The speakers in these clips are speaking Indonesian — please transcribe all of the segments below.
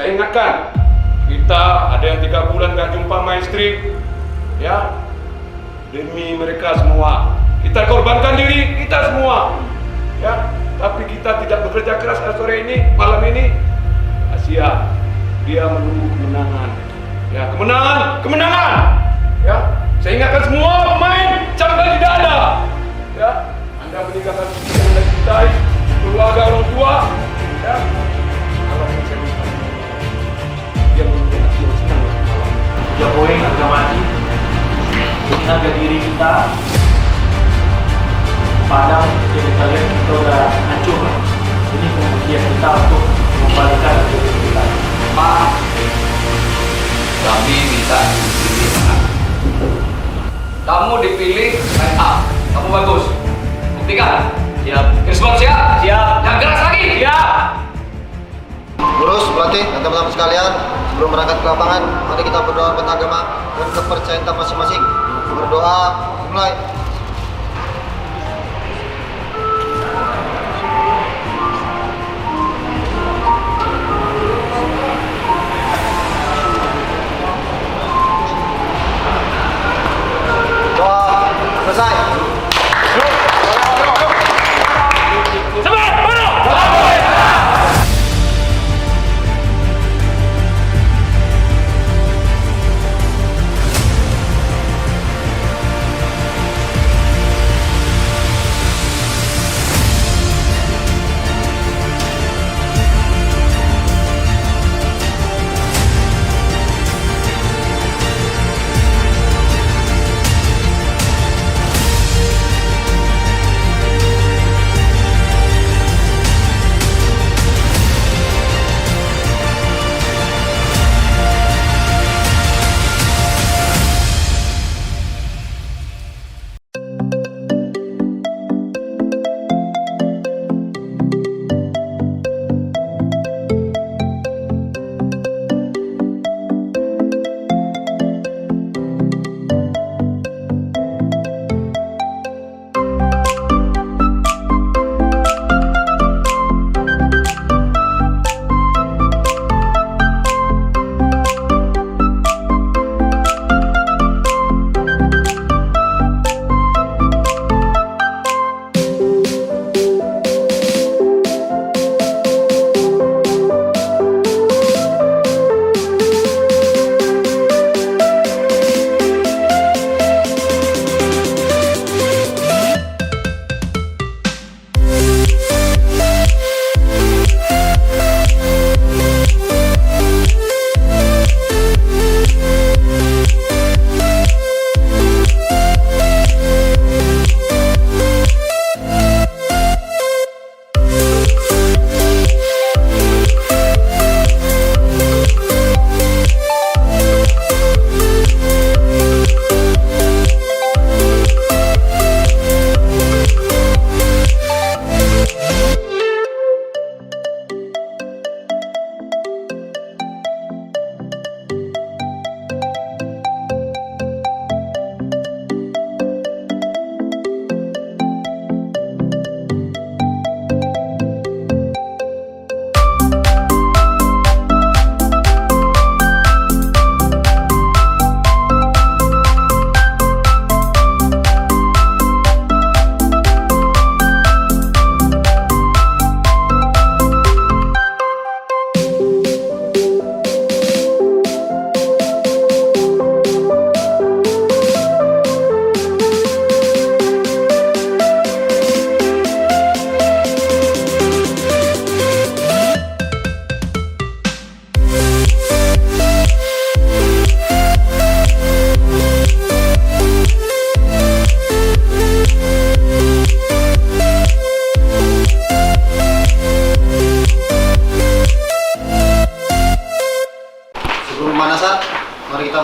saya ingatkan, kita ada yang 3 bulan gak jumpa maestri, ya, demi mereka semua. Kita korbankan diri kita semua, ya. Tapi kita tidak bekerja keras sore ini, malam ini. Asia, dia menunggu kemenangan, ya, kemenangan, ya. Saya ingatkan semua pemain, camkan tidak ada, ya. Anda meninggalkan yang Anda cintai, keluarga, orang tua, ya. Kalau saya lupa, dia menunggu yang senang malam. Ya poin harga mati, ini harga diri kita. Padang yang kita lihat kita udah hancur. Ini kemudian kita untuk mengembalikan harga diri kita. Pak, kami minta dipilih. Kamu dipilih line up, kamu bagus. Buktikan. Siap. Krisbon siap? Siap. Yang keras lagi? Siap. Terus pelatih dan teman-teman sekalian, sebelum berangkat ke lapangan, mari kita berdoa tentang agama dan kepercayaan kita masing-masing. Berdoa, mulai. Doa selesai.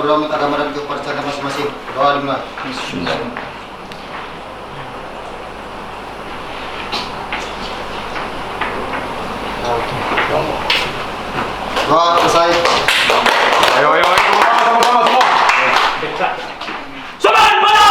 berdoa minta gambaran kepercayaan masing-masing. Doa dimulai. Bismillah. Doa selesai. Ayo, sama-sama semua. Sobat bola!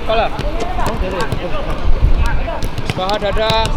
Kepala. Paha dada.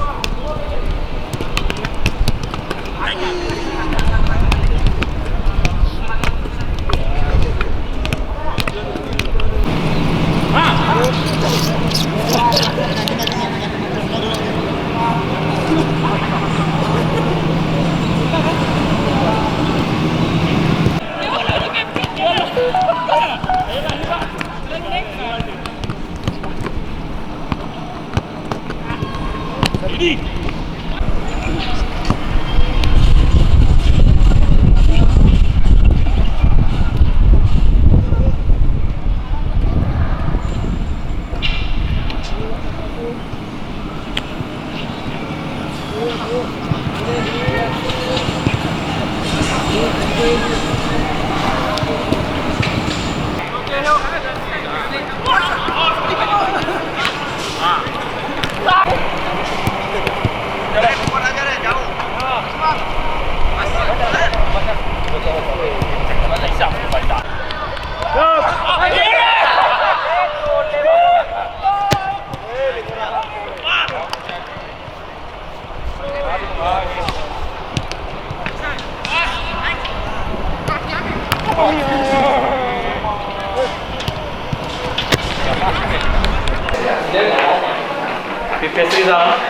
Pipes Rizal.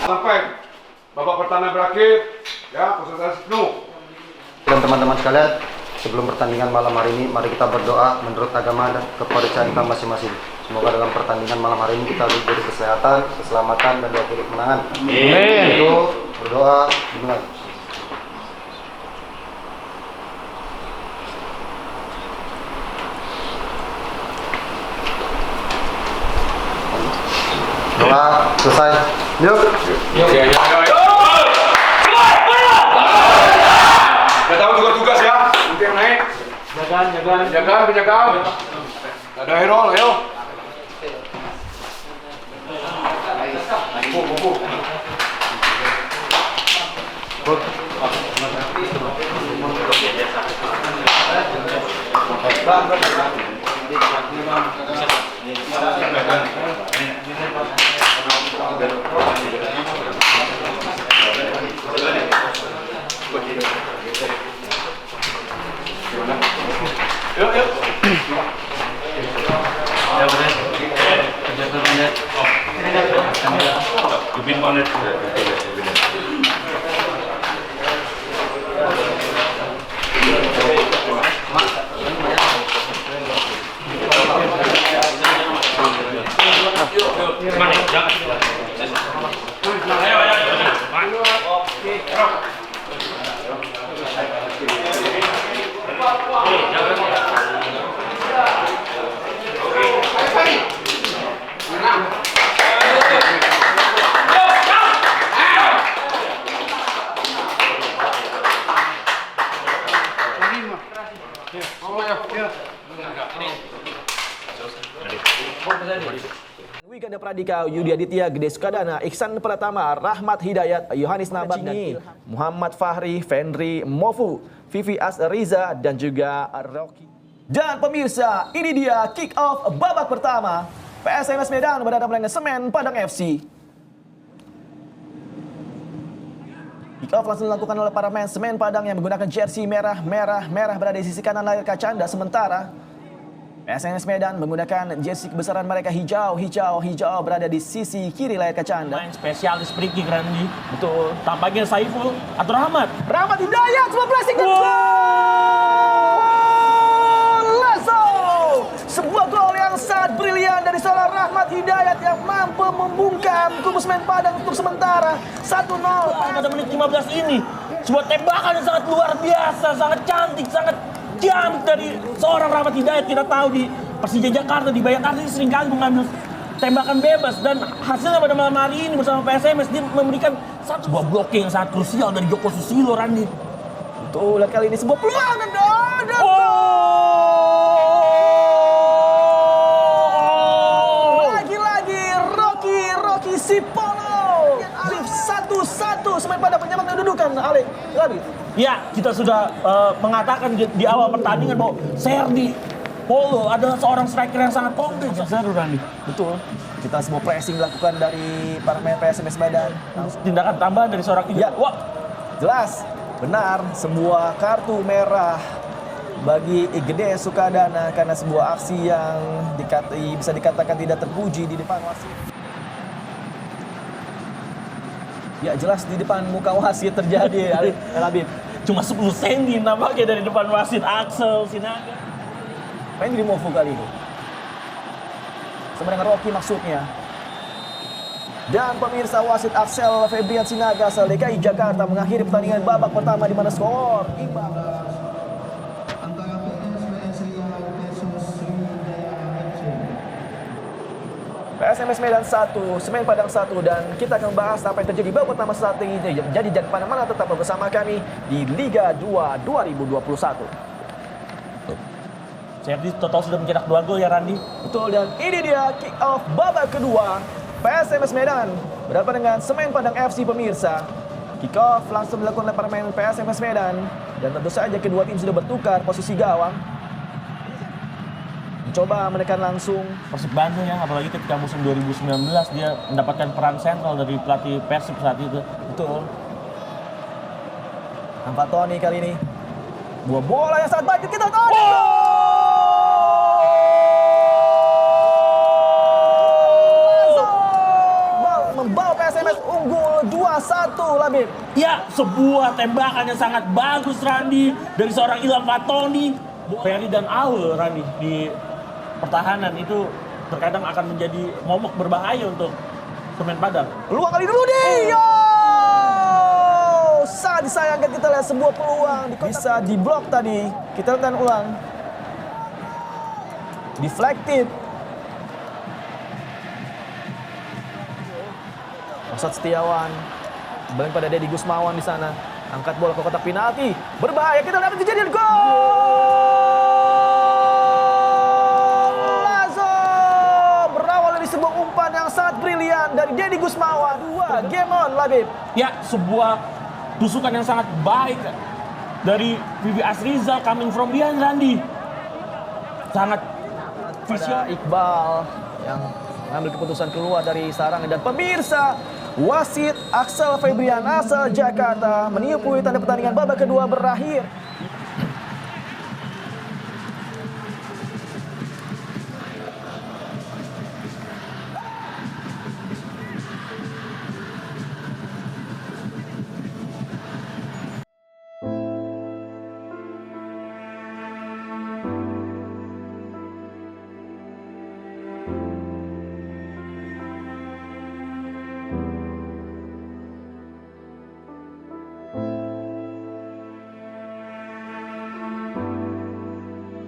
Sampai babak pertama berakhir, ya konsentrasi penuh. Dan teman-teman sekalian, sebelum pertandingan malam hari ini, mari kita berdoa menurut agama dan kepercayaan kita masing-masing. Semoga dalam pertandingan malam hari ini kita diberi kesehatan, keselamatan, dan diberi kemenangan. Amin. Itu berdoa dimulai. Doa selesai. Yuk. Yuk. Gak tahu juga tugas ya. Nanti yang naik. Jagaan. Ada hero, ayo. Wiganda Pradika, Yudi Aditya, Gede Sukadana, Iksan Pratama, Rahmat Hidayat, Yohanes Nabat, dan Muhammad Fahri, Fendri Mofu, Vivi Asriza, dan juga Rocky. Dan pemirsa, ini dia kick off babak pertama. PSMS Medan berhadapan dengan Semen Padang FC. Kick off langsung dilakukan oleh para pemain Semen Padang yang menggunakan jersey merah berada di sisi kanan layar kaca Anda. Sementara PSMS Medan menggunakan jersey kebesaran mereka hijau berada di sisi kiri layar kaca Anda. Main spesialis free kick Randy. Betul. Tampaknya Saiful atau Rahmat. Rahmat Hidayat, sebuah plastik dan Lazo. Sebuah gol yang sangat brilian dari seorang Rahmat Hidayat yang mampu membungkam kubu Semen Padang untuk sementara 1-0. Pada menit 15 ini, sebuah tembakan yang sangat luar biasa, sangat cantik, sangat jam dari seorang Rahmat Hidayat. Kita tahu di Persija Jakarta, di Bayangkara ini seringkali mengambil tembakan bebas, dan hasilnya pada malam hari ini bersama PSMS dia memberikan sebuah blocking yang sangat krusial dari Joko Susilo, Randy. Betul, kali ini sebuah peluang dan Ale, Labib. Ya, kita sudah mengatakan di awal pertandingan bahwa Serdi Polo adalah seorang striker yang sangat konkret. Seru, Randy. Betul. Kita semua pressing dilakukan dari para pemain PSMS Medan. Tindakan tambahan dari seorang Ya, wah, jelas, benar, sebuah kartu merah bagi Igede Sukadana karena sebuah aksi yang bisa dikatakan tidak terpuji di depan wasit. Ya, jelas di depan muka wasit terjadi, Labib. Cuma 10 cm nampaknya dari depan wasit Axel Sinaga. Main di Mofu kali ini. Sama dengan Rocky maksudnya. Dan pemirsa, wasit Axel Febrian Sinaga asal DKI Jakarta mengakhiri pertandingan babak pertama di mana skor imbang. PSMS Medan 1, Semen Padang 1, dan kita akan bahas apa yang terjadi babak pertama saat ini. Jadi jangan kemana-mana, tetap bersama kami di Liga 2 2021. Serdi total sudah mencetak 2 gol ya, Randy. Betul, dan ini dia kick off babak kedua. PSMS Medan berhadapan dengan Semen Padang FC, pemirsa. Kick off langsung dilakukan oleh para pemain PSMS Medan, dan tentu saja kedua tim sudah bertukar posisi gawang. Coba menekan langsung Persib Bandung ya, apalagi ketika musim 2019 dia mendapatkan peran sentral dari pelatih Persib saat itu. betul. Nampak Tony kali ini. Buah bola yang sangat baik, kita Tony. Membawa PSMS unggul 2-1, Labib. Ya, sebuah tembakan yang sangat bagus, Randy, dari seorang Ilham Fatoni. Ferry dan Aul, Randy, di pertahanan itu terkadang akan menjadi momok berbahaya untuk Semen Padang. Peluang kali dulu deh. Yo! Sangat disayangkan, kita lihat sebuah peluang bisa diblok tadi. Kita lihat ulang. Deflected. Osat Setiawan kembali pada Deddy Gusmawan di sana. Angkat bola ke kotak penalti. Berbahaya, kita lihat kejadian gol. Sebuah umpan yang sangat brilian dari Deddy Gusmawan. 2 game on, Labib. Ya, sebuah tusukan yang sangat baik dari Vivi Asrizal coming from behind, Randy. Sangat Pada Iqbal yang mengambil keputusan keluar dari sarangan, dan pemirsa, wasit Axel Febrian asal Jakarta meniupui tanda pertandingan babak kedua berakhir.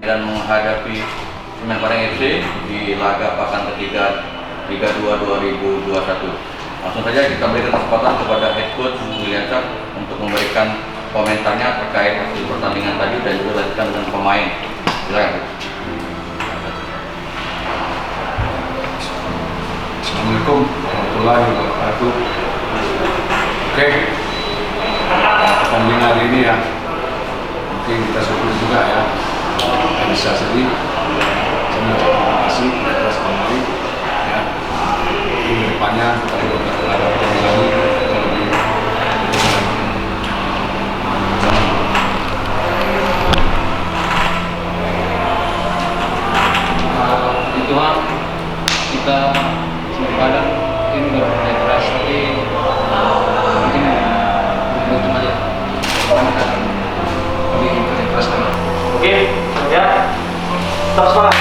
Dan menghadapi Semen Padang FC di laga pekan ketiga Liga 2 2021. Langsung saja kita berikan kesempatan kepada head coach William Chak untuk memberikan komentarnya terkait hasil pertandingan tadi dan juga lanjutkan dengan pemain. Silakan. Assalamualaikum warahmatullahi wabarakatuh. Oke, pertandingan hari ini ya, mungkin kita syukur juga ya. Bisa jadi terima kasih atas kembali ya. Di depannya kita juga ada lagi lebih Tuhan, kita Semen Padang ini nggak bermain keras, tapi mungkin beruntung aja. Kami ingin kerja keras kan. Oke, ya. Tetap semangat.